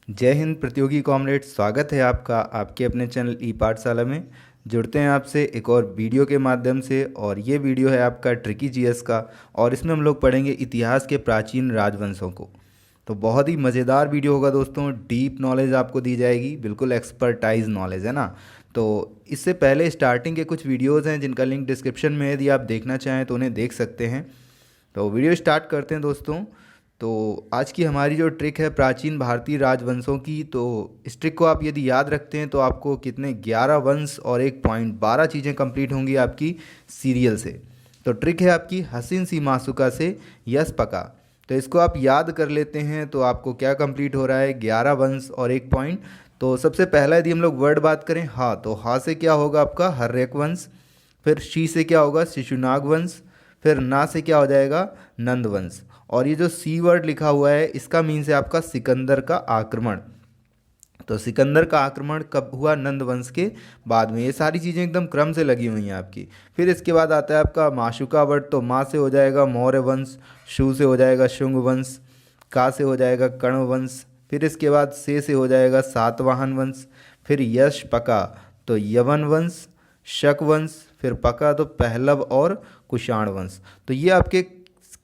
जय हिंद प्रतियोगी कॉमरेड, स्वागत है आपका आपके अपने चैनल ई पाठशाला में। जुड़ते हैं आपसे एक और वीडियो के माध्यम से। और ये वीडियो है आपका ट्रिकी जीएस का, और इसमें हम लोग पढ़ेंगे इतिहास के प्राचीन राजवंशों को। तो बहुत ही मज़ेदार वीडियो होगा दोस्तों, डीप नॉलेज आपको दी जाएगी, बिल्कुल एक्सपर्टाइज नॉलेज है ना। तो इससे पहले स्टार्टिंग के कुछ वीडियोज़ हैं जिनका लिंक डिस्क्रिप्शन में है, यदि आप देखना चाहें तो उन्हें देख सकते हैं। तो वीडियो स्टार्ट करते हैं दोस्तों। तो आज की हमारी जो ट्रिक है प्राचीन भारतीय राजवंशों की, तो इस ट्रिक को आप यदि याद रखते हैं तो आपको कितने 11 वंश और 1 पॉइंट 12 चीज़ें कंप्लीट होंगी आपकी सीरियल से। तो ट्रिक है आपकी हसीन सी मासुका से यश पका। तो इसको आप याद कर लेते हैं तो आपको क्या कंप्लीट हो रहा है, 11 वंश और 1 पॉइंट। तो सबसे पहला यदि हम लोग वर्ड बात करें हाँ, तो हाँ से क्या होगा आपका हर्यक वंश। फिर शी से क्या होगा शिशुनाग वंश। फिर ना से क्या हो जाएगा नंद वंश। और ये जो सी वर्ड लिखा हुआ है इसका मीन्स है आपका सिकंदर का आक्रमण। तो सिकंदर का आक्रमण कब हुआ, नंद वंश के बाद में। ये सारी चीज़ें एकदम क्रम से लगी हुई हैं आपकी। फिर इसके बाद आता है आपका माशुका वर्ड। तो माँ से हो जाएगा मौर्य वंश, शु से हो जाएगा शुंग वंश, का से हो जाएगा कर्ण वंश। फिर इसके बाद से हो जाएगा सातवाहन वंश। फिर यश पका तो यवन वंश, शक वंश। फिर पका तो पहलव और कुषाण वंश। तो ये आपके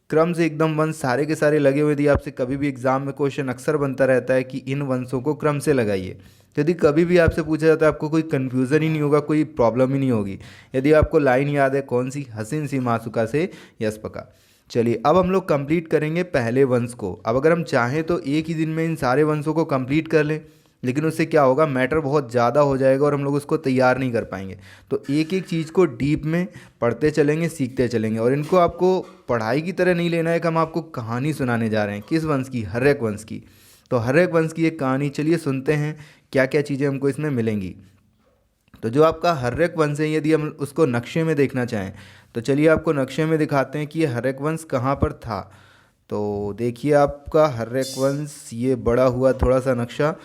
क्रम से एकदम वंश सारे के सारे लगे हुए। यदि आपसे कभी भी एग्जाम में क्वेश्चन अक्सर बनता रहता है कि इन वंशों को क्रम से लगाइए, तो यदि कभी भी आपसे पूछा जाता है आपको कोई कन्फ्यूज़न ही नहीं होगा, कोई प्रॉब्लम ही नहीं होगी यदि आपको लाइन याद है कौन सी, हसीन सी मासुका से यश पका। चलिए अब हम लोग कंप्लीट करेंगे पहले वंश को। अब अगर हम चाहें तो एक ही दिन में इन सारे वंशों को कंप्लीट कर लें, लेकिन उससे क्या होगा, मैटर बहुत ज़्यादा हो जाएगा और हम लोग उसको तैयार नहीं कर पाएंगे। तो एक एक चीज़ को डीप में पढ़ते चलेंगे, सीखते चलेंगे। और इनको आपको पढ़ाई की तरह नहीं लेना है कि हम आपको कहानी सुनाने जा रहे हैं। किस वंश की, हर्यक वंश की। तो हर्यक वंश की एक कहानी, चलिए सुनते हैं क्या क्या चीज़ें हमको इसमें मिलेंगी। तो जो आपका हर्यक वंश है, यदि हम उसको नक्शे में देखना चाहें तो चलिए आपको नक्शे में दिखाते हैं कि ये हर्यक वंश कहाँ पर था। तो देखिए आपका हर्यक वंश, ये बड़ा हुआ थोड़ा सा नक्शा।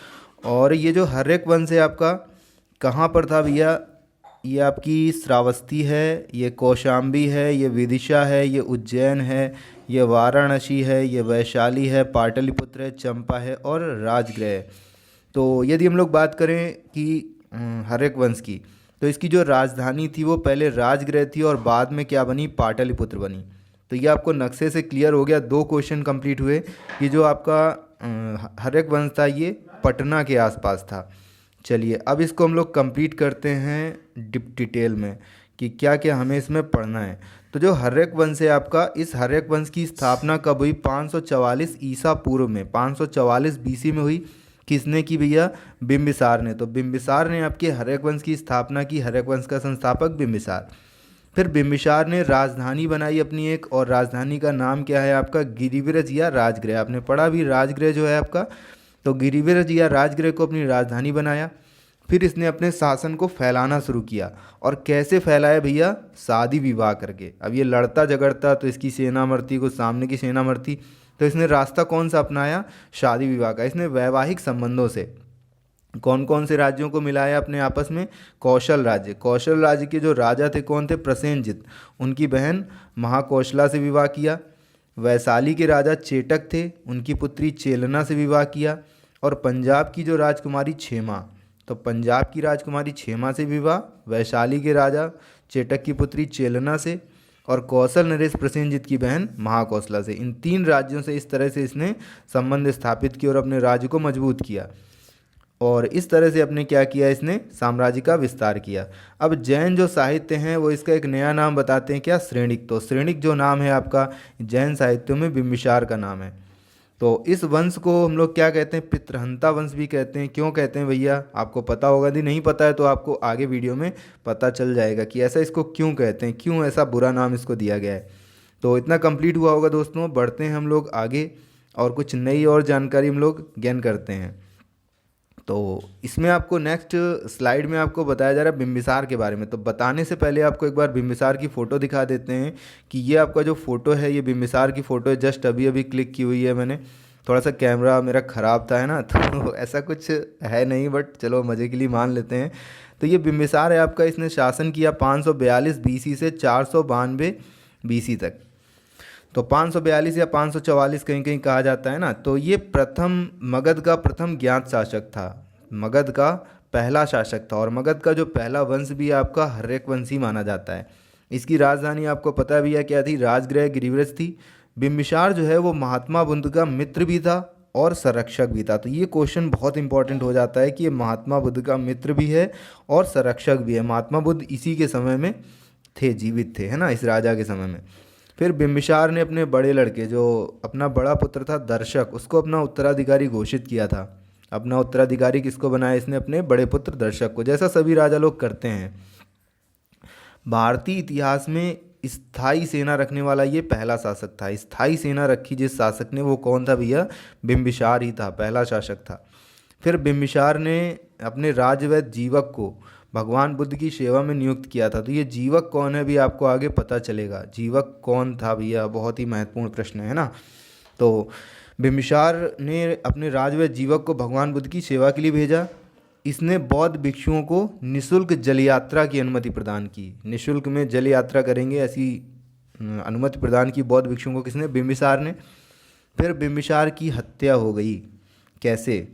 और ये जो हर्यक वंश है आपका कहाँ पर था भैया, ये आपकी श्रावस्ती है, ये कौशाम्बी है, ये विदिशा है, ये उज्जैन है, ये वाराणसी है, ये वैशाली है, पाटलिपुत्र है, चंपा है और राजगृह है। तो यदि हम लोग बात करें कि हर्यक वंश की, तो इसकी जो राजधानी थी वो पहले राजगृह थी और बाद में क्या बनी, पाटलिपुत्र बनी। तो ये आपको नक्शे से क्लियर हो गया, 2 क्वेश्चन कंप्लीट हुए। ये जो आपका हर्यक वंश था ये पटना के आसपास था। चलिए अब इसको हम लोग कंप्लीट करते हैं डिटेल में कि क्या क्या हमें इसमें पढ़ना है। तो जो हर्यक वंश है आपका, इस हर्यक वंश की स्थापना कब हुई, 544 ईसा पूर्व में, 544 बीसी में हुई। किसने की भैया, बिंबिसार ने। तो बिंबिसार ने आपके हर्यक वंश की स्थापना की, हर्यक वंश का संस्थापक बिंबिसार। फिर बिंबिसार ने राजधानी बनाई अपनी एक, और राजधानी का नाम क्या है आपका, गिरिविरज या राजगृह। आपने पढ़ा भी राजगृह जो है आपका, तो गिरिविरज या राजगृह को अपनी राजधानी बनाया। फिर इसने अपने शासन को फैलाना शुरू किया। और कैसे फैलाया भैया, शादी विवाह करके। अब ये लड़ता झगड़ता तो इसकी सेना मरती, कुछ सामने की सेना मरती, तो इसने रास्ता कौन सा अपनाया, शादी विवाह का। इसने वैवाहिक संबंधों से कौन कौन से राज्यों को मिलाया अपने आपस में, कौशल राज्य। कौशल राज्य के जो राजा थे कौन थे, प्रसेनजित, उनकी बहन महाकौशला से विवाह किया। वैशाली के राजा चेटक थे, उनकी पुत्री चेलना से विवाह किया। और पंजाब की जो राजकुमारी क्षेमा, तो पंजाब की राजकुमारी क्षेमा से विवाह, वैशाली के राजा चेटक की पुत्री चेलना से, और कौशल नरेश प्रसेनजित की बहन महाकौशला से। इन 3 राज्यों से इस तरह से इसने संबंध स्थापित किए और अपने राज्य को मजबूत किया। और इस तरह से अपने क्या किया, इसने साम्राज्य का विस्तार किया। अब जैन जो साहित्य हैं वो इसका एक नया नाम बताते हैं क्या, श्रेणिक। तो श्रेणिक जो नाम है आपका जैन साहित्यों में बिंबिसार का नाम है। तो इस वंश को हम लोग क्या कहते हैं, पितृहंता वंश भी कहते हैं। क्यों कहते हैं भैया, आपको पता होगा, यदि नहीं पता है तो आपको आगे वीडियो में पता चल जाएगा कि ऐसा इसको क्यों कहते हैं, क्यों ऐसा बुरा नाम इसको दिया गया है। तो इतना कंप्लीट हुआ होगा दोस्तों, बढ़ते हैं हम लोग आगे और कुछ नई और जानकारी हम लोग गेन करते हैं। तो इसमें आपको नेक्स्ट स्लाइड में आपको बताया जा रहा है बिंबिसार के बारे में। तो बताने से पहले आपको एक बार बिंबिसार की फ़ोटो दिखा देते हैं कि ये आपका जो फ़ोटो है ये बिंबिसार की फ़ोटो है। जस्ट अभी अभी क्लिक की हुई है मैंने, थोड़ा सा कैमरा मेरा ख़राब था है ना, तो ऐसा कुछ है नहीं, बट चलो मज़े के लिए मान लेते हैं। तो ये बिंबिसार है आपका, इसने शासन किया 542 बीसी से 492 बीसी तक। तो 542 या 544 कहीं कहीं कहा जाता है ना। तो ये प्रथम मगध का प्रथम ज्ञात शासक था, मगध का पहला शासक था। और मगध का जो पहला वंश भी आपका हर्यक वंशी माना जाता है। इसकी राजधानी आपको पता भी है क्या थी, राजगृह गिरिव्रज थी। बिम्बिसार जो है वो महात्मा बुद्ध का मित्र भी था और संरक्षक भी था। तो ये क्वेश्चन बहुत इंपॉर्टेंट हो जाता है कि ये महात्मा बुद्ध का मित्र भी है और संरक्षक भी है। महात्मा बुद्ध इसी के समय में थे, जीवित थे, है ना, इस राजा के समय में। फिर बिम्बिसार ने अपने बड़े लड़के, जो अपना बड़ा पुत्र था दर्शक, उसको अपना उत्तराधिकारी घोषित किया था। अपना उत्तराधिकारी किसको बनाया इसने, अपने बड़े पुत्र दर्शक को, जैसा सभी राजा लोग करते हैं। भारतीय इतिहास में स्थायी सेना रखने वाला ये पहला शासक था। स्थायी सेना रखी जिस शासक ने, वो कौन था भैया, बिम्बिसार ही था, पहला शासक था। फिर बिम्बिसार ने अपने राजवैद्य जीवक को भगवान बुद्ध की सेवा में नियुक्त किया था। तो ये जीवक कौन है भी आपको आगे पता चलेगा। जीवक कौन था भैया, बहुत ही महत्वपूर्ण प्रश्न है ना। तो बिम्बिसार ने अपने राजवैद्य जीवक को भगवान बुद्ध की सेवा के लिए भेजा। इसने बौद्ध भिक्षुओं को निशुल्क जल यात्रा की अनुमति प्रदान की। निशुल्क में जल यात्रा करेंगे ऐसी अनुमति प्रदान की बौद्ध भिक्षुओं को, किसने, बिम्बिसार ने। फिर बिम्बिसार की हत्या हो गई। कैसे,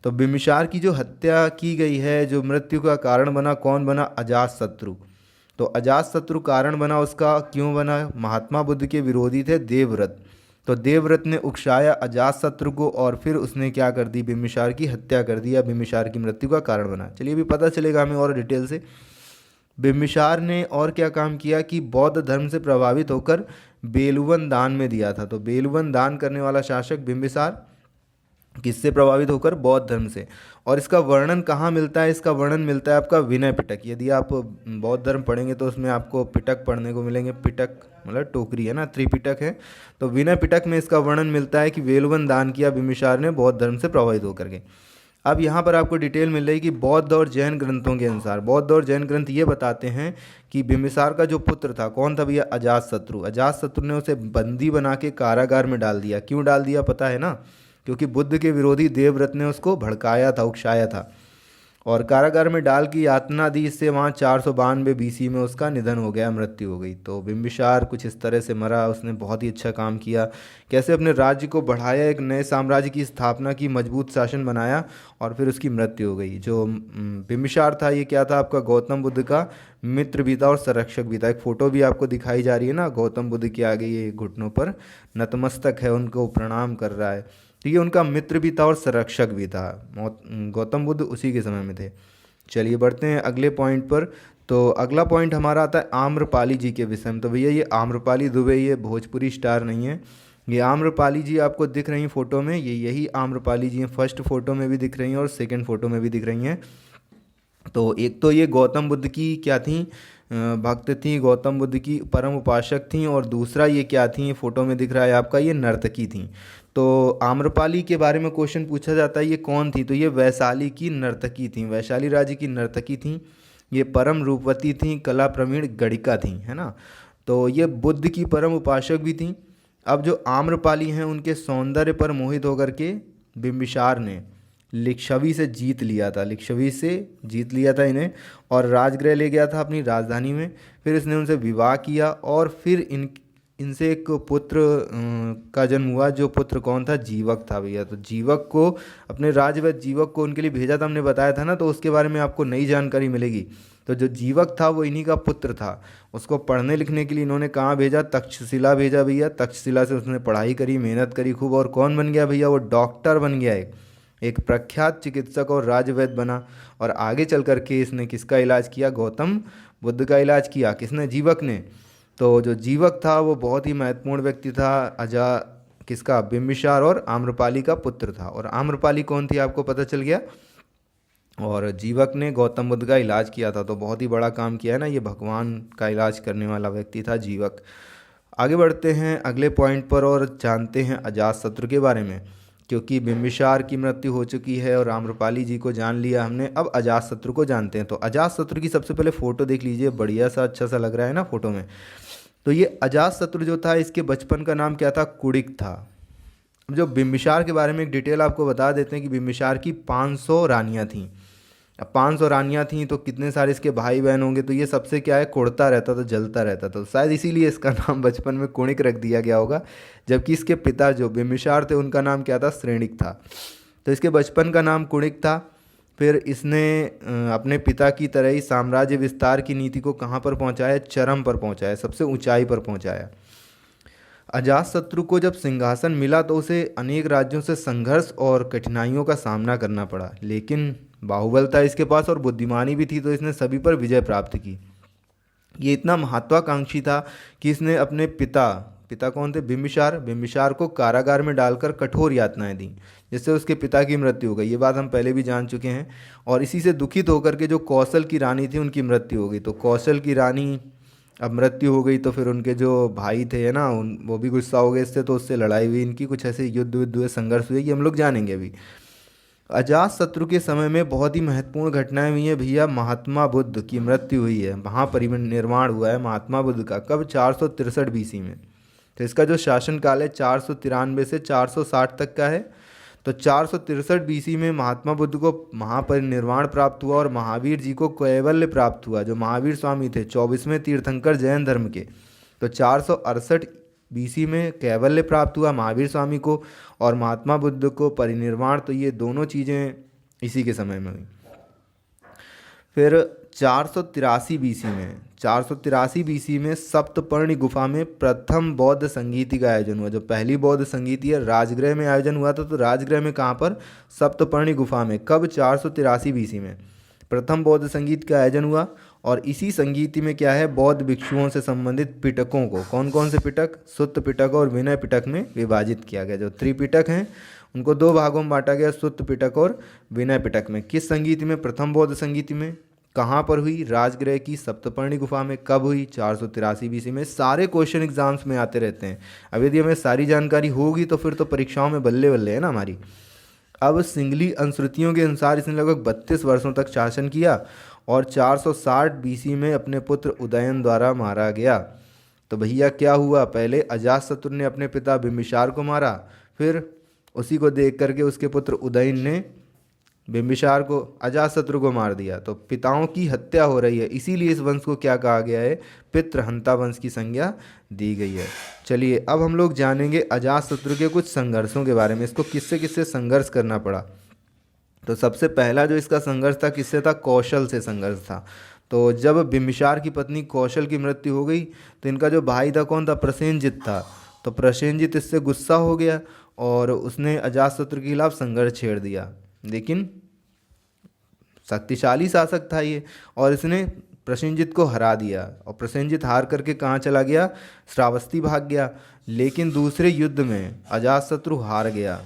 तो बिम्बिसार की जो हत्या की गई है, जो मृत्यु का कारण बना, कौन बना, अजातशत्रु। तो अजातशत्रु कारण बना उसका, क्यों बना, महात्मा बुद्ध के विरोधी थे देवव्रत। तो देवव्रत ने उकसाया अजातशत्रु को और फिर उसने क्या कर दी, बिम्बिसार की हत्या कर दिया, बिम्बिसार की मृत्यु का कारण बना। चलिए अभी पता चलेगा हमें और डिटेल से। बिम्बिसार ने और क्या काम किया कि बौद्ध धर्म से प्रभावित होकर बेलुवन दान में दिया था। तो बेलुवन दान करने वाला शासक बिम्बिसार, किससे प्रभावित होकर, बौद्ध धर्म से। और इसका वर्णन कहाँ मिलता है, इसका वर्णन मिलता है आपका विनय पिटक। यदि आप बौद्ध धर्म पढ़ेंगे तो उसमें आपको पिटक पढ़ने को मिलेंगे। पिटक मतलब टोकरी है ना, त्रिपिटक है। तो विनय पिटक में इसका वर्णन मिलता है कि बेलुवन दान किया बिम्बिसार ने बौद्ध धर्म से प्रभावित होकर के। अब यहाँ पर आपको डिटेल मिल रही है कि बौद्ध और जैन ग्रंथों के अनुसार, बौद्ध और जैन ग्रंथ ये बताते हैं कि बिम्बिसार का जो पुत्र था, कौन था भैया, अजातशत्रु। अजातशत्रु ने उसे बंदी बना के कारागार में डाल दिया। क्यों डाल दिया पता है ना, क्योंकि बुद्ध के विरोधी देवव्रत ने उसको भड़काया था, उकसाया था और कारागार में डाल की यातना दी। इससे वहाँ 492 BC में उसका निधन हो गया, मृत्यु हो गई। तो बिम्बिसार कुछ इस तरह से मरा। उसने बहुत ही अच्छा काम किया, कैसे अपने राज्य को बढ़ाया, एक नए साम्राज्य की स्थापना की, मजबूत शासन बनाया और फिर उसकी मृत्यु हो गई। जो बिम्बिसार था ये क्या था आपका, गौतम बुद्ध का मित्र भी था और संरक्षक भी था। एक फ़ोटो भी आपको दिखाई जा रही है ना, गौतम बुद्ध के आगे ये घुटनों पर नतमस्तक है, उनको प्रणाम कर रहा है। तो ये उनका मित्र भी था और संरक्षक भी था। गौतम बुद्ध उसी के समय में थे। चलिए बढ़ते हैं अगले पॉइंट पर। तो अगला पॉइंट हमारा आता है आम्रपाली जी के विषय में। तो भैया ये आम्रपाली दुबे, ये भोजपुरी स्टार नहीं है। ये आम्रपाली जी आपको दिख रही हैं फ़ोटो में, ये यही आम्रपाली जी हैं। फर्स्ट फ़ोटो में भी दिख रही हैं और सेकंड फ़ोटो में भी दिख रही हैं। तो एक तो ये गौतम बुद्ध की क्या थी, भक्त थी, गौतम बुद्ध की परम उपासक थी। और दूसरा ये क्या थी, ये फ़ोटो में दिख रहा है आपका, ये नर्तकी थी। तो आम्रपाली के बारे में क्वेश्चन पूछा जाता है, ये कौन थी, तो ये वैशाली की नर्तकी थी, वैशाली राज्य की नर्तकी थी। ये परम रूपवती थी, कला प्रवीण गणिका थी, है ना। तो ये बुद्ध की परम उपासक भी थी। अब जो आम्रपाली हैं उनके सौंदर्य पर मोहित होकर के बिम्बिसार ने लिच्छवी से जीत लिया था, लिच्छवी से जीत लिया था इन्हें और राजगृह ले गया था अपनी राजधानी में। फिर इसने उनसे विवाह किया और फिर इनसे एक पुत्र का जन्म हुआ। जो पुत्र कौन था, जीवक था भैया। तो जीवक को, अपने राजवैद्य जीवक को उनके लिए भेजा था, हमने बताया था ना। तो उसके बारे में आपको नई जानकारी मिलेगी। तो जो जीवक था वो इन्हीं का पुत्र था। उसको पढ़ने लिखने के लिए इन्होंने कहाँ भेजा, तक्षशिला भेजा भैया। तक्षशिला से उसने पढ़ाई करी, मेहनत करी खूब और कौन बन गया भैया, वो डॉक्टर बन गया, एक प्रख्यात चिकित्सक और राजवैद्य बना। और आगे चल करके इसने किसका इलाज किया, गौतम बुद्ध का इलाज किया। किसने, जीवक ने। तो जो जीवक था वो बहुत ही महत्वपूर्ण व्यक्ति था, किसका, बिम्बिसार और आम्रपाली का पुत्र था। और आम्रपाली कौन थी आपको पता चल गया। और जीवक ने गौतम बुद्ध का इलाज किया था। तो बहुत ही बड़ा काम किया है ना, ये भगवान का इलाज करने वाला व्यक्ति था जीवक। आगे बढ़ते हैं अगले पॉइंट पर और जानते हैं अजातशत्रु के बारे में। क्योंकि बिम्बिसार की मृत्यु हो चुकी है और आम्रपाली जी को जान लिया हमने, अब अजातशत्रु को जानते हैं। तो अजातशत्रु की सबसे पहले फ़ोटो देख लीजिए, बढ़िया सा अच्छा सा लग रहा है ना फ़ोटो में। तो ये अजातशत्रु जो था, इसके बचपन का नाम क्या था, कुड़िक था। जो बिम्बिसार के बारे में एक डिटेल आपको बता देते हैं कि बिम्बिसार की 500 रानियाँ थीं। अब 500 रानियाँ थीं तो कितने सारे इसके भाई बहन होंगे, तो ये सबसे क्या है, कुड़ता रहता था, जलता रहता था। तो शायद इसीलिए इसका नाम बचपन में कुणिक रख दिया गया होगा। जबकि इसके पिता जो बिम्बिसार थे उनका नाम क्या था, श्रेणिक था। तो इसके बचपन का नाम कुणिक था। फिर इसने अपने पिता की तरह ही साम्राज्य विस्तार की नीति को कहाँ पर पहुँचाया, चरम पर पहुँचाया, सबसे ऊंचाई पर पहुँचाया। अजातशत्रु को जब सिंहासन मिला तो उसे अनेक राज्यों से संघर्ष और कठिनाइयों का सामना करना पड़ा, लेकिन बाहुबल था इसके पास और बुद्धिमानी भी थी, तो इसने सभी पर विजय प्राप्त की। ये इतना महत्वाकांक्षी था कि इसने अपने पिता पिता कौन थे, बिम्बिसार बिम्बिसार को कारागार में डालकर कठोर यातनाएं दी, जिससे उसके पिता की मृत्यु हो गई। ये बात हम पहले भी जान चुके हैं। और इसी से दुखित होकर के जो कौशल की रानी थी उनकी मृत्यु हो गई। तो कौशल की रानी अब मृत्यु हो गई, तो फिर उनके जो भाई थे, है ना, वो भी गुस्सा हो गए इससे, तो उससे लड़ाई हुई इनकी, कुछ ऐसे युद्ध युद्ध हुए, संघर्ष हुए, ये हम लोग जानेंगे अभी। अजातशत्रु के समय में बहुत ही महत्वपूर्ण घटनाएं हुई हैं भैया। महात्मा बुद्ध की मृत्यु हुई है, महापरिनिर्वाण हुआ है महात्मा बुद्ध का, कब, 463 बीसी में। तो इसका जो शासन काल है 493 से 460 तक का है। तो 463 बीसी में महात्मा बुद्ध को महापरिनिर्वाण प्राप्त हुआ और महावीर जी को कैवल्य प्राप्त हुआ, जो महावीर स्वामी थे 24वें तीर्थंकर जैन धर्म के। तो 468 बीसी में कैवल्य प्राप्त हुआ महावीर स्वामी को, और महात्मा बुद्ध को परिनिर्वाण। तो ये दोनों चीज़ें इसी के समय में हुई। फिर 483 बीसी में सप्तपर्णी गुफा में प्रथम बौद्ध संगीति का आयोजन हुआ। जो पहली बौद्ध संगीति है राजगृह में आयोजन हुआ था। तो राजगृह में कहाँ पर, सप्तपर्णी गुफा में, कब, 483 बीसी में प्रथम बौद्ध संगीत का आयोजन हुआ। और इसी संगीति में क्या है, बौद्ध भिक्षुओं से संबंधित पिटकों को, कौन कौन से पिटक, सुत्त पिटक और विनय पिटक में विभाजित किया गया। जो त्रिपिटक हैं उनको दो भागों में बांटा गया, सुत्त पिटक और विनय पिटक में। किस संगीति में, प्रथम बौद्ध संगीति में। कहाँ पर हुई, राजगृह की सप्तपर्णी गुफा में। कब हुई, 483 बीसी में। सारे क्वेश्चन एग्जाम्स में आते रहते हैं। अब यदि हमें सारी जानकारी होगी तो फिर तो परीक्षाओं में बल्ले बल्ले है ना हमारी। अब सिंगली अनुश्रुतियों के अनुसार इसने लगभग 32 वर्षों तक शासन किया और 460 बीसी में अपने पुत्र उदयन द्वारा मारा गया। तो भैया क्या हुआ, पहले अजातशत्रु ने अपने पिता बिम्बिसार को मारा, फिर उसी को देख करके उसके पुत्र उदयन ने बिम्बिसार को, अजातशत्रु को मार दिया। तो पिताओं की हत्या हो रही है, इसीलिए इस वंश को क्या कहा गया है, पितृहंता वंश की संज्ञा दी गई है। चलिए अब हम लोग जानेंगे अजातशत्रु के कुछ संघर्षों के बारे में। इसको किससे किससे संघर्ष करना पड़ा। तो सबसे पहला जो इसका संघर्ष था किससे था, कौशल से संघर्ष था। तो जब बिम्बिसार की पत्नी कौशल की मृत्यु हो गई तो इनका जो भाई था कौन था, प्रसेनजित था। तो प्रसेनजित इससे गुस्सा हो गया और उसने अजातशत्रु के खिलाफ संघर्ष छेड़ दिया। लेकिन शक्तिशाली शासक था ये, और इसने प्रसेनजित को हरा दिया। और प्रसेनजित हार करके कहाँ चला गया, श्रावस्ती भाग गया। लेकिन दूसरे युद्ध में अजातशत्रु हार गया।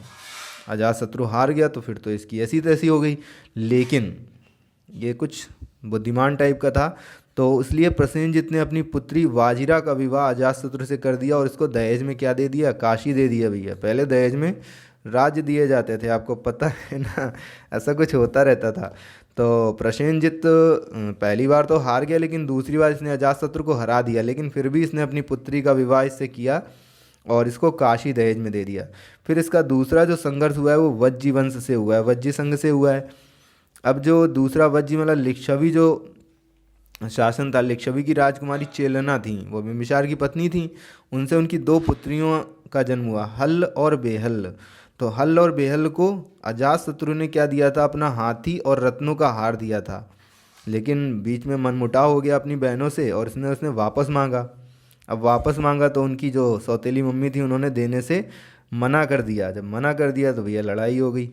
अजातशत्रु हार गया तो फिर तो इसकी ऐसी तैसी हो गई। लेकिन ये कुछ बुद्धिमान टाइप का था, तो इसलिए प्रसेनजित ने अपनी पुत्री वाजिरा का विवाह अजातशत्रु से कर दिया और इसको दहेज में क्या दे दिया, काशी दे दिया। भैया पहले दहेज में राज्य दिए जाते थे, आपको पता है ना, ऐसा कुछ होता रहता था। तो प्रसेनजित पहली बार तो हार गया, लेकिन दूसरी बार इसने अजातशत्रु को हरा दिया। लेकिन फिर भी इसने अपनी पुत्री का विवाह इससे किया और इसको काशी दहेज में दे दिया। फिर इसका दूसरा जो संघर्ष हुआ है वो वज्जी वंश से हुआ है, वज्जी संघ से हुआ है। अब जो दूसरा वज्जी मतलब लिच्छवी जो शासन था, लिच्छवी की राजकुमारी चेलना थी, वो बिम्बिसार की पत्नी थी। उनसे उनकी दो पुत्रियों का जन्म हुआ, हल्ल और बेहल्ल। तो हल्ल और बेहल्ल को अजातशत्रु ने क्या दिया था, अपना हाथी और रत्नों का हार दिया था। लेकिन बीच में मनमुटाव हो गया अपनी बहनों से और उसने वापस मांगा। अब वापस मांगा तो उनकी जो सौतेली मम्मी थी उन्होंने देने से मना कर दिया। जब मना कर दिया तो भैया लड़ाई हो गई।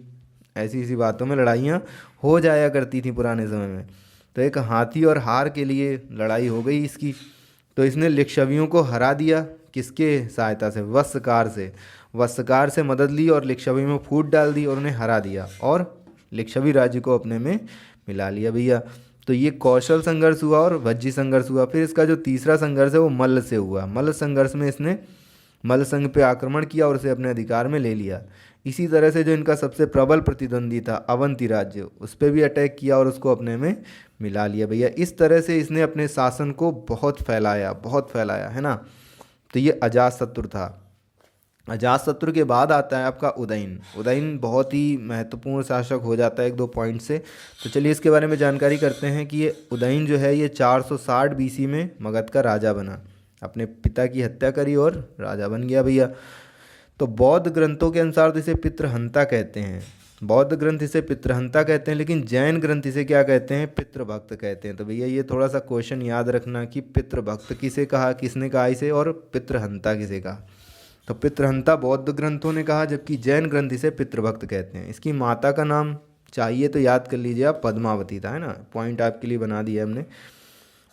ऐसी ऐसी बातों में लड़ाइयाँ हो जाया करती थी पुराने समय में। तो एक हाथी और हार के लिए लड़ाई हो गई इसकी। तो इसने लिच्छवियों को हरा दिया, किसके सहायता से, वस्त्रकार से। वस्त्रकार से मदद ली और लिच्छवी में फूट डाल दी और उन्हें हरा दिया और लिच्छवी राज्य को अपने में मिला लिया भैया। तो ये कौशल संघर्ष हुआ और वज्जी संघर्ष हुआ। फिर इसका जो तीसरा संघर्ष है वो मल्ल से हुआ। मल्ल संघर्ष में इसने मल्ल संघ पे आक्रमण किया और उसे अपने अधिकार में ले लिया। इसी तरह से जो इनका सबसे प्रबल प्रतिद्वंदी था अवंती राज्य, उस पर भी अटैक किया और उसको अपने में मिला लिया भैया। इस तरह से इसने अपने शासन को बहुत फैलाया है ना। तो ये अजातशत्रु था। अजातशत्रु के बाद आता है आपका उदयन। उदयन बहुत ही महत्वपूर्ण शासक हो जाता है 1-2 पॉइंट से। तो चलिए इसके बारे में जानकारी करते हैं कि ये उदयन जो है ये 460 बीसी में मगध का राजा बना, अपने पिता की हत्या करी और राजा बन गया भैया। तो बौद्ध ग्रंथों के अनुसार तो इसे पितृहंता कहते हैं, बौद्ध ग्रंथ इसे पितृहंता कहते हैं, लेकिन जैन ग्रंथ इसे क्या कहते हैं, पितृभक्त कहते हैं। तो भैया ये थोड़ा सा क्वेश्चन याद रखना कि पितृभक्त किसे कहा, किसने कहा इसे, और पितृहंता किसे कहा। तो पितृहंता बौद्ध ग्रंथों ने कहा, जबकि जैन ग्रंथ इसे पितृभक्त कहते हैं। इसकी माता का नाम चाहिए तो याद कर लीजिए आप, पद्मावती था, है ना, पॉइंट आपके लिए बना दिया हमने।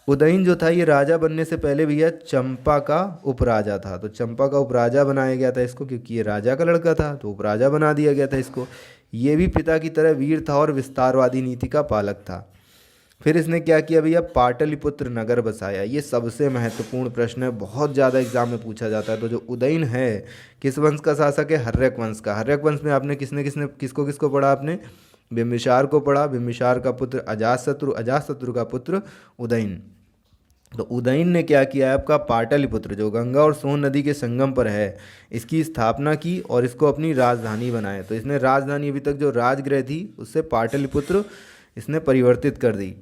उदयन जो था ये राजा बनने से पहले भैया चंपा का उपराजा था। तो चंपा का उपराजा बनाया गया था इसको, क्योंकि ये राजा का लड़का था तो उपराजा बना दिया गया था इसको। ये भी पिता की तरह वीर था और विस्तारवादी नीति का पालक था। फिर इसने क्या किया भैया, पाटलिपुत्र नगर बसाया। ये सबसे महत्वपूर्ण प्रश्न है, बहुत ज़्यादा एग्जाम में पूछा जाता है। तो जो उदयन है किस वंश का शासक है, हर्यक वंश का। हर्यक वंश में आपने किसको किसको पढ़ा, आपने बिंबिसार को पढ़ा, बिंबिसार का पुत्र अजातशत्रु, अजातशत्रु का पुत्र उदयन। तो उदयन ने क्या किया है, आपका पाटलिपुत्र जो गंगा और सोन नदी के संगम पर है, इसकी स्थापना की और इसको अपनी राजधानी बनाया। तो इसने राजधानी अभी तक जो राजगृह थी उससे पाटलिपुत्र इसने परिवर्तित कर दी।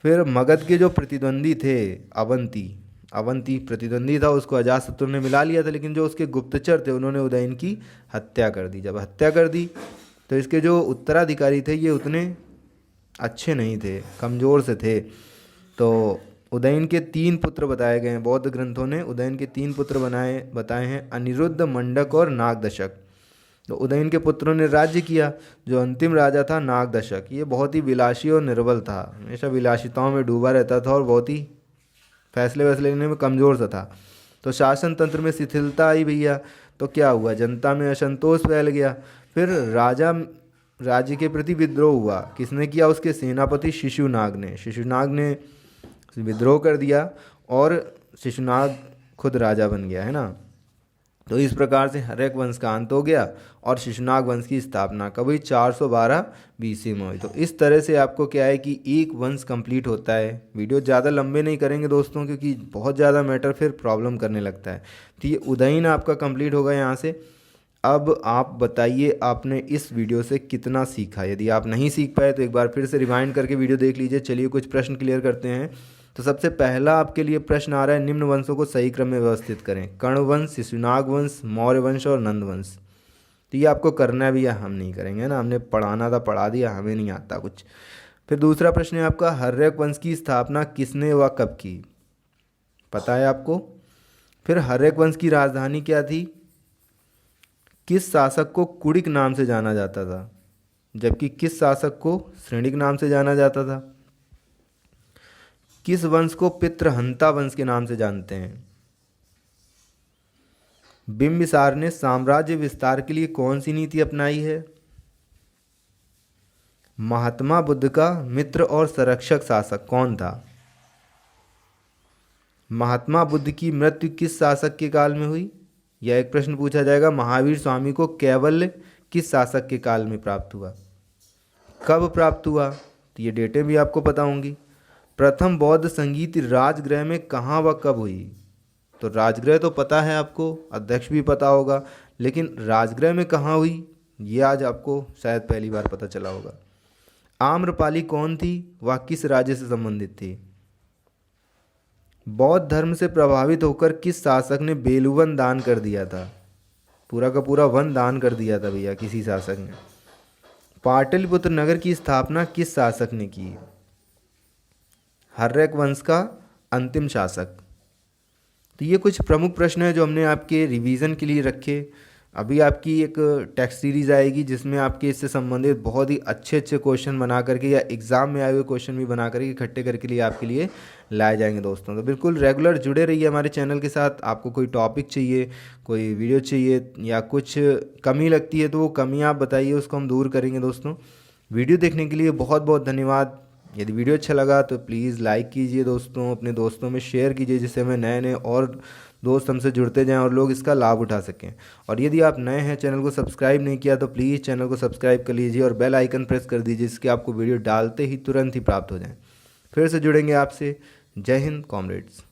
फिर मगध के जो प्रतिद्वंदी थे, अवंती प्रतिद्वंदी था, उसको अजातशत्रु ने मिला लिया था, लेकिन जो उसके गुप्तचर थे उन्होंने उदयन की हत्या कर दी। जब हत्या कर दी तो इसके जो उत्तराधिकारी थे ये उतने अच्छे नहीं थे, कमज़ोर से थे। तो उदयन के 3 पुत्र बताए गए हैं, बौद्ध ग्रंथों ने उदयन के 3 पुत्र बताए हैं, अनिरुद्ध, मंडक और नागदशक। तो उदयन के पुत्रों ने राज्य किया। जो अंतिम राजा था नागदशक, ये बहुत ही विलासी और निर्बल था, हमेशा विलासिताओं में डूबा रहता था और बहुत ही फैसले वैसले लेने में कमज़ोर सा था। तो शासन तंत्र में शिथिलता आई भैया। तो क्या हुआ, जनता में असंतोष फैल गया। फिर राज्य के प्रति विद्रोह हुआ। किसने किया, उसके सेनापति शिशुनाग ने विद्रोह कर दिया और शिशुनाग खुद राजा बन गया, है ना। तो इस प्रकार से हर्यक वंश का अंत हो गया और शिशुनाग वंश की स्थापना कब हुई, 412 बीसी में हुई। तो इस तरह से आपको क्या है कि एक वंश कंप्लीट होता है। वीडियो ज़्यादा लंबे नहीं करेंगे दोस्तों, क्योंकि बहुत ज़्यादा मैटर फिर प्रॉब्लम करने लगता है। तो ये उदयन आपका कंप्लीट होगा यहाँ से। अब आप बताइए आपने इस वीडियो से कितना सीखा। यदि आप नहीं सीख पाए तो एक बार फिर से रिवाइंड करके वीडियो देख लीजिए। चलिए कुछ प्रश्न क्लियर करते हैं। तो सबसे पहला आपके लिए प्रश्न आ रहा है, निम्न वंशों को सही क्रम में व्यवस्थित करें। कर्ण वंश, शिशुनाग वंश, मौर्य वंश और नंद वंश। तो ये आपको करना भी है, हम नहीं करेंगे ना, हमने पढ़ाना था पढ़ा दिया, हमें नहीं आता कुछ। फिर दूसरा प्रश्न है आपका, हर्यक वंश की स्थापना किसने व कब की, पता है आपको। फिर हर्यक वंश की राजधानी क्या थी। किस शासक को कुड़िक नाम से जाना जाता था, जबकि किस शासक को श्रेणिक नाम से जाना जाता था। किस वंश को पितृहंता वंश के नाम से जानते हैं। बिंबिसार ने साम्राज्य विस्तार के लिए कौन सी नीति अपनाई है। महात्मा बुद्ध का मित्र और संरक्षक शासक कौन था। महात्मा बुद्ध की मृत्यु किस शासक के काल में हुई। यह एक प्रश्न पूछा जाएगा। महावीर स्वामी को कैवल्य किस शासक के काल में प्राप्त हुआ, कब प्राप्त हुआ, तो ये डेटें भी आपको पता होंगी। प्रथम बौद्ध संगीत राजगृह में कहाँ व कब हुई। तो राजगृह तो पता है आपको, अध्यक्ष भी पता होगा, लेकिन राजगृह में कहाँ हुई ये आज आपको शायद पहली बार पता चला होगा। आम्रपाली कौन थी, वह किस राज्य से संबंधित थी। बौद्ध धर्म से प्रभावित होकर किस शासक ने बेलुवन दान कर दिया था। पूरा का पूरा वन दान कर दिया था भैया किसी शासक ने। पाटलिपुत्र नगर की स्थापना किस शासक ने की। हर्यक वंश का अंतिम शासक। तो ये कुछ प्रमुख प्रश्न है जो हमने आपके रिवीजन के लिए रखे। अभी आपकी एक टेक्स्ट सीरीज़ आएगी जिसमें आपके इससे संबंधित बहुत ही अच्छे अच्छे क्वेश्चन बना करके या एग्ज़ाम में आए हुए क्वेश्चन भी बना करके इकट्ठे करके लिए आपके लिए लाए जाएंगे दोस्तों। तो बिल्कुल रेगुलर जुड़े रहिए हमारे चैनल के साथ। आपको कोई टॉपिक चाहिए, कोई वीडियो चाहिए या कुछ कमी लगती है तो वो कमी आप बताइए, उसको हम दूर करेंगे दोस्तों। वीडियो देखने के लिए बहुत बहुत धन्यवाद। यदि वीडियो अच्छा लगा तो प्लीज़ लाइक कीजिए दोस्तों, अपने दोस्तों में शेयर कीजिए, जिससे हमें नए नए और दोस्त हमसे जुड़ते जाएं और लोग इसका लाभ उठा सकें। और यदि आप नए हैं, चैनल को सब्सक्राइब नहीं किया तो प्लीज़ चैनल को सब्सक्राइब कर लीजिए और बेल आइकन प्रेस कर दीजिए, जिसके आपको वीडियो डालते ही तुरंत ही प्राप्त हो जाएं। फिर से जुड़ेंगे आपसे। जय हिंद कॉमरेड्स।